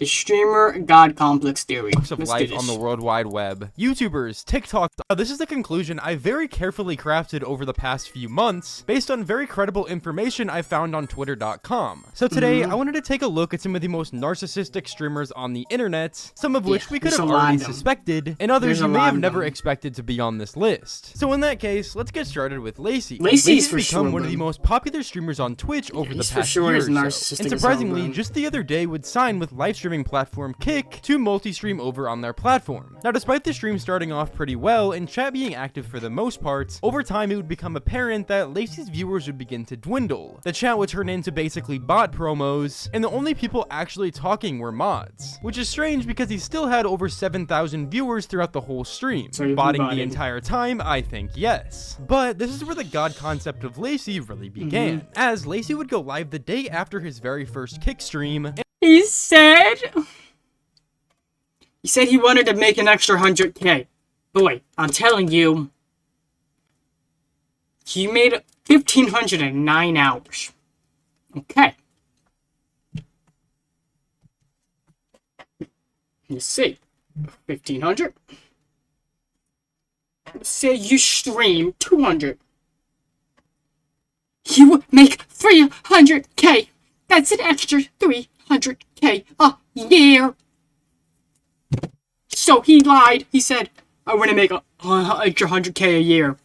The streamer God complex theory. Of life on the World Wide Web. YouTubers, TikTok. This is the conclusion I very carefully crafted over the past few months, based on very credible information I found on Twitter.com. So today, I wanted to take a look at some of the most narcissistic streamers on the internet, some of which we could have already suspected, and others you may have never expected to be on this list. So in that case, let's get started with Lacey. Lacey's become one of the most popular streamers on Twitch over the past year or so, and surprisingly, just the other day would sign with live streaming platform Kick to multi-stream over on their platform. Now, despite the stream starting off pretty well and chat being active for the most part, over time it would become apparent that Lacey's viewers would begin to dwindle. The chat would turn into basically bot promos, and the only people actually talking were mods, which is strange because he still had over 7,000 viewers throughout the whole stream. So botting the entire time? I think yes. But this is where the God concept of Lacey really began, as Lacey would go live the day after his very first Kick stream. He said he wanted to make an extra 100K. Boy, I'm telling you, he made 1,500 in 9 hours. Okay. Let's see. 1,500. Let's say you stream 200. You would make 300K. That's an extra 300K a year. So he lied. He said, I want to make a extra 100K a year.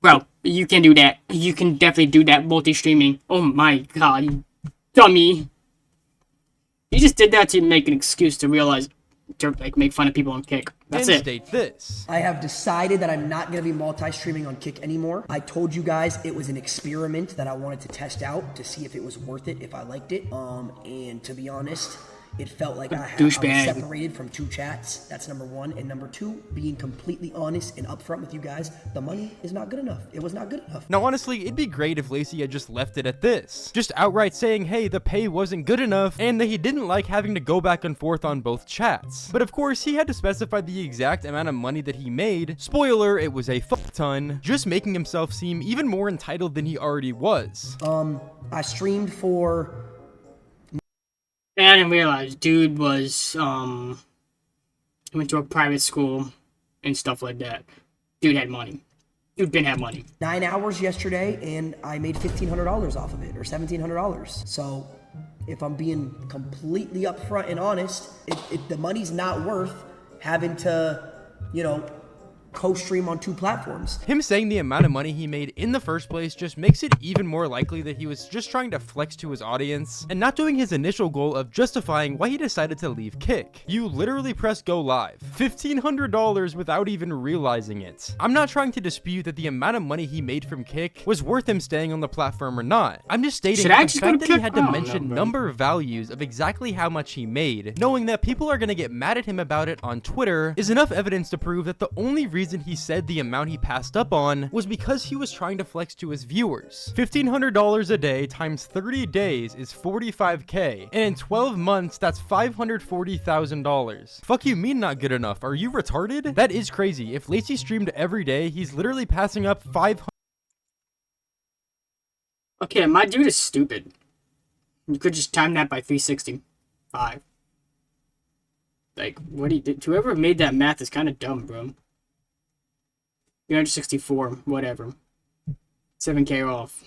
Well, you can do that. You can definitely do that multi-streaming. Oh my god, you dummy. You just did that to make an excuse to realize, to like make fun of people on Kick. That's it. State this. I have decided that I'm not going to be multi-streaming on Kick anymore. I told you guys it was an experiment that I wanted to test out to see if it was worth it, if I liked it. And to be honest, it felt like I was separated from 2 chats. That's number 1. And number 2, being completely honest and upfront with you guys, the money is not good enough. It was not good enough. Now, honestly, it'd be great if Lacey had just left it at this. Just outright saying, hey, the pay wasn't good enough, and that he didn't like having to go back and forth on both chats. But of course, he had to specify the exact amount of money that he made. Spoiler, it was a fuck ton, just making himself seem even more entitled than he already was. I streamed for... I didn't realize dude was, went to a private school and stuff like that. Dude had money. Dude didn't have money. 9 hours yesterday, and I made $1,500 off of it, or $1,700. So, if I'm being completely upfront and honest, the money's not worth having to, you know, co-stream on 2 platforms. Him saying the amount of money he made in the first place just makes it even more likely that he was just trying to flex to his audience and not doing his initial goal of justifying why he decided to leave Kick. You literally press go live. $1,500 without even realizing it. I'm not trying to dispute that the amount of money he made from Kick was worth him staying on the platform or not. I'm just stating the fact that he had to mention number values of exactly how much he made, knowing that people are going to get mad at him about it on Twitter, is enough evidence to prove that the only reason he said the amount he passed up on was because he was trying to flex to his viewers. $1,500 a day times 30 days is $45K, and in 12 months, that's $540,000. Fuck you mean not good enough? Are you retarded? That is crazy. If Lacey streamed every day, he's literally passing up 500. Okay, my dude is stupid. You could just time that by 365. Like, what he did, whoever made that math is kind of dumb, bro. 364, whatever. 7K off.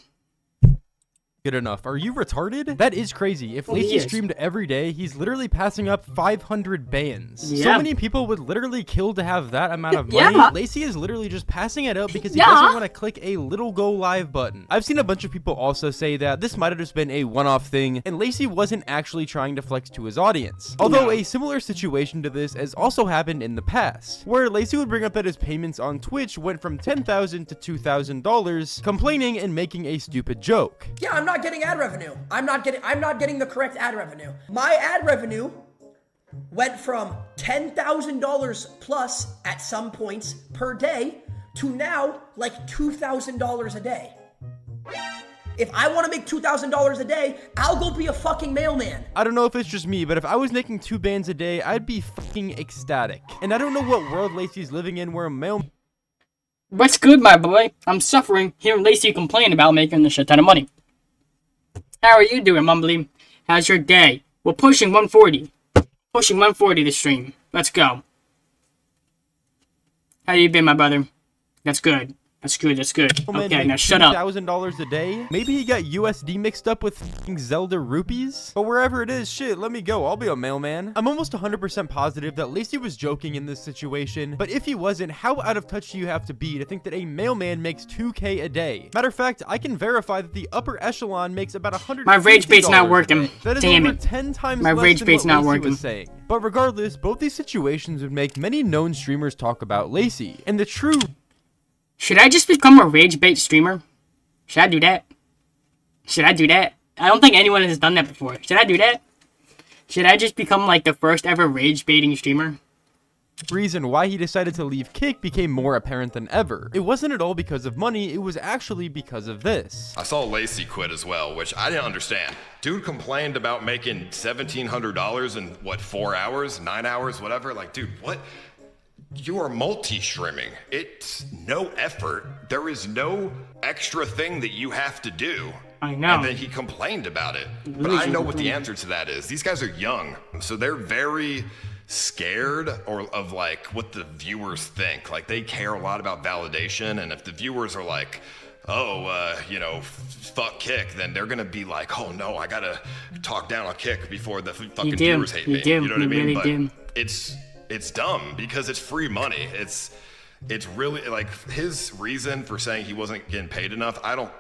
Good enough. Are you retarded? That is crazy. If Lacey streamed every day, he's literally passing up 500 bans. Yeah. So many people would literally kill to have that amount of money. Lacey is literally just passing it up because he doesn't want to click a little go live button. I've seen a bunch of people also say that this might have just been a one-off thing and Lacey wasn't actually trying to flex to his audience. Although a similar situation to this has also happened in the past, where Lacey would bring up that his payments on Twitch went from $10,000 to $2,000, complaining and making a stupid joke. Yeah, I'm not getting ad revenue. I'm not getting the correct ad revenue. My ad revenue went from $10,000 plus at some points per day to now like $2,000 a day. If I want to make $2,000 a day, I'll go be a fucking mailman. I don't know if it's just me, but if I was making 2 bands a day, I'd be fucking ecstatic. And I don't know what world Lacey's living in where a mailman... What's good, my boy? I'm suffering hearing Lacey complain about making a shit ton of money. How are you doing, Mumbly? How's your day? We're pushing 140. Pushing 140 this stream. Let's go. How you been, my brother? That's good. That's good, that's good. Okay, now shut up. $2,000 a day? Maybe he got USD mixed up with f***ing Zelda rupees? But wherever it is, shit, let me go. I'll be a mailman. I'm almost 100% positive that Lacey was joking in this situation, but if he wasn't, how out of touch do you have to be to think that a mailman makes $2K a day? Matter of fact, I can verify that the upper echelon makes about $100. My rage bait's not working. That is Damn over it. 10 times My less rage than bait's what not Lacey working. was saying. But regardless, both these situations would make many known streamers talk about Lacey, and the true Should I just become a rage bait streamer? Should I do that? Should I do that? I don't think anyone has done that before. Should I do that? Should I just become like the first ever rage baiting streamer? reason why he decided to leave Kick became more apparent than ever. It wasn't at all because of money, it was actually because of this. I saw Lacey quit as well, which I didn't understand. Dude complained about making $1,700 in, what, 4 hours, 9 hours, whatever? Like, dude, what? You are multi-streaming. It's no effort. There is no extra thing that you have to do. I know. And then he complained about it. But I know what the answer to that is. These guys are young, so they're very scared of like what the viewers think. Like they care a lot about validation, and if the viewers are like, oh, fuck Kick, then they're gonna be like, oh no, I gotta talk down on Kick before the fucking viewers hate me. You know what I mean? Really But it's dumb because it's free money. It's really like his reason for saying he wasn't getting paid enough. I don't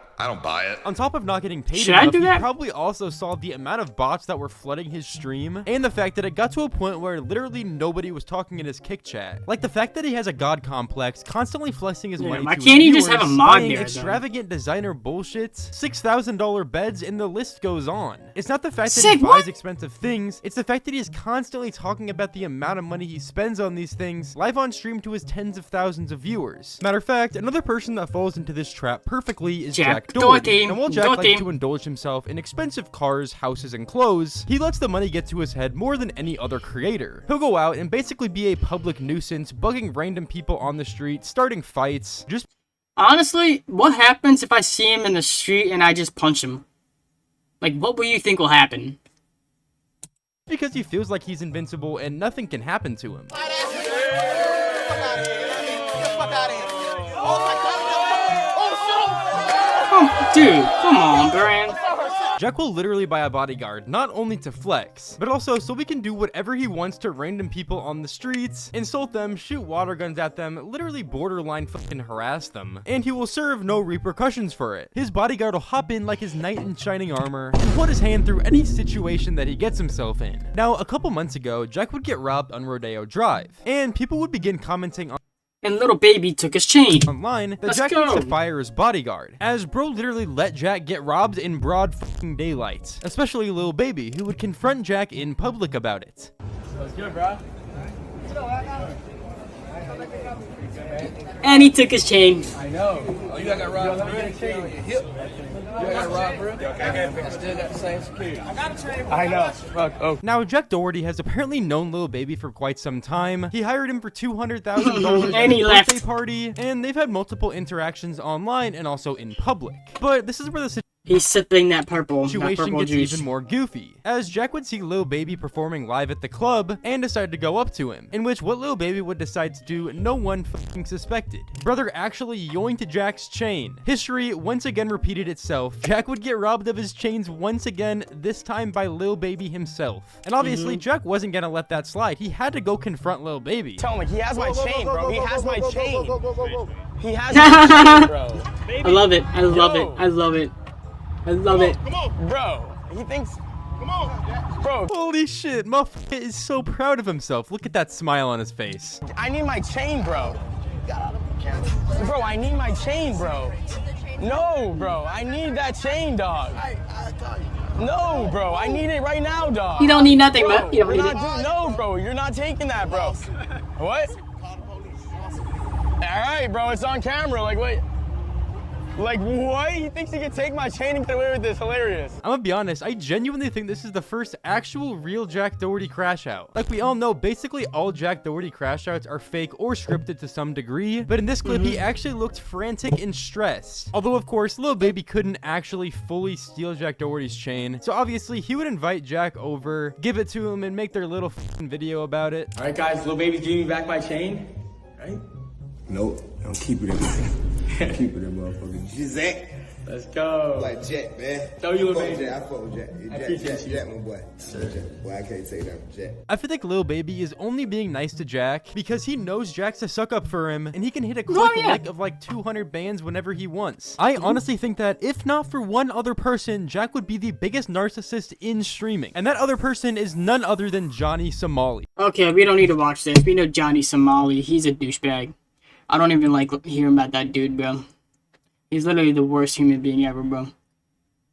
buy it. On top of not getting paid Should I enough, do that? he probably also saw the amount of bots that were flooding his stream, and the fact that it got to a point where literally nobody was talking in his Kick chat. Like the fact that he has a god complex, constantly flexing his money why to can't he his just have a viewers, mod buying there, though? extravagant designer bullshits, $6,000 beds, and the list goes on. It's not the fact that Sick, he buys what? expensive things, it's the fact that he is constantly talking about the amount of money he spends on these things live on stream to his tens of thousands of viewers. Matter of fact, another person that falls into this trap perfectly is Jack Doherty. And while Jack Doherty. likes to indulge himself in expensive cars, houses, and clothes, he lets the money get to his head more than any other creator. He'll go out and basically be a public nuisance, bugging random people on the street, starting fights, just Honestly, what happens if I see him in the street and I just punch him? Like, what will you think will happen? because he feels like he's invincible and nothing can happen to him. Dude, come on, Brian. Jack will literally buy a bodyguard, not only to flex, but also so we can do whatever he wants to random people on the streets, insult them, shoot water guns at them, literally borderline fucking harass them, and he will serve no repercussions for it. His bodyguard will hop in like his knight in shining armor, and put his hand through any situation that he gets himself in. Now, a couple months ago, Jack would get robbed on Rodeo Drive, and people would begin commenting And little baby took his chain. online that Let's Jack go. needs to fire his bodyguard, as bro literally let Jack get robbed in broad fucking daylight, especially Lil Baby, who would confront Jack in public about it. And he took his chain. I know. Oh, you got robbed, bro. You got robbed, bro. I still got the same security. I know. Fuck. Oh. Now, Jack Doherty has apparently known Lil Baby for quite some time. He hired him for $200,000 at And he his left. birthday party, and they've had multiple interactions online and also in public. But this is where the He's sipping that purple situation gets juice. even more goofy, as Jack would see Lil Baby performing live at the club and decide to go up to him, in which what Lil Baby would decide to do no one fucking suspected. Brother actually yoinked Jack's chain. History once again repeated itself. Jack would get robbed of his chains once again, this time by Lil Baby himself. And obviously Jack wasn't gonna let that slide. He had to go confront Lil Baby. Tell him, he has my chain, bro. He has my chain. He has my chain, bro. I love it. I love it. I love it. I love it. Bro, he thinks. Come on, bro. Holy shit, motherfucker is so proud of himself. Look at that smile on his face. I need my chain, bro. Bro, I need my chain, bro. No, bro, I need that chain, dog. No, bro, I need it right now, dog. You don't need nothing, bro. You don't We're need not it. no, bro, you're not taking that, bro. What? All right, bro, it's on camera. Like, wait. Like, what? He thinks he can take my chain and get away with this. Hilarious. I'm gonna be honest, I genuinely think this is the first actual real Jack Doherty crash out. Like we all know, basically all Jack Doherty crash outs are fake or scripted to some degree, but in this clip, he actually looked frantic and stressed. Although, of course, Lil Baby couldn't actually fully steal Jack Doherty's chain, so obviously he would invite Jack over, give it to him, and make their little f***ing video about it. All right, guys, Lil Baby's giving me back my chain. Right? Nope, don't keep it in there. Keep it in motherfucking Gisette. Let's go. Like Jack, man. Throw you a Fuck baby. Jack. I fuck with Jack. Jack, my boy. Jack, boy, I can't take that from Jack. I feel like Lil Baby is only being nice to Jack because he knows Jack's a suck up for him and he can hit a quick lick of like 200 bands whenever he wants. I honestly think that if not for one other person, Jack would be the biggest narcissist in streaming. And that other person is none other than Johnny Somali. Okay, we don't need to watch this. We know Johnny Somali. He's a douchebag. I don't even like hearing about that dude, bro. He's literally the worst human being ever, bro.